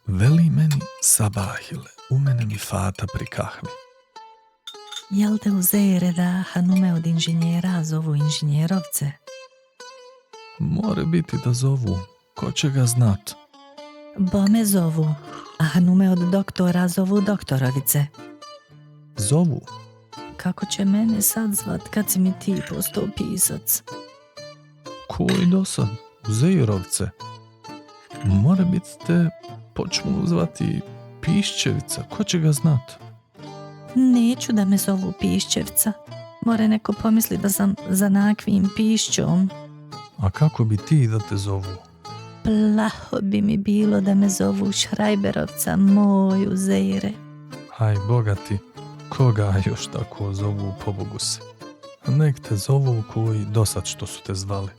Veli meni sabahile, u mene mi fata pri kahvi. Jel te Uzeire da Hanume od inženjera zovu inženjerovce? More biti da zovu, ko će ga znat? Bome zovu, a Hanume od doktora zovu doktorovice. Zovu? Kako će mene sad zvat kad si mi ti postao pisac? Koji dosad? Uzeirovce? More biti te počnu zvati Piščevica, ko će ga znat? Neću da me zovu Piščevca. More neko pomisli da sam za nakvim pišćom. A kako bi ti da te zovu? Plaho bi mi bilo da me zovu Šrajberovca, moj Uzeire. Aj, bogati, koga još tako zovu, pobogu se. Nek te zovu koji dosad što su te zvali.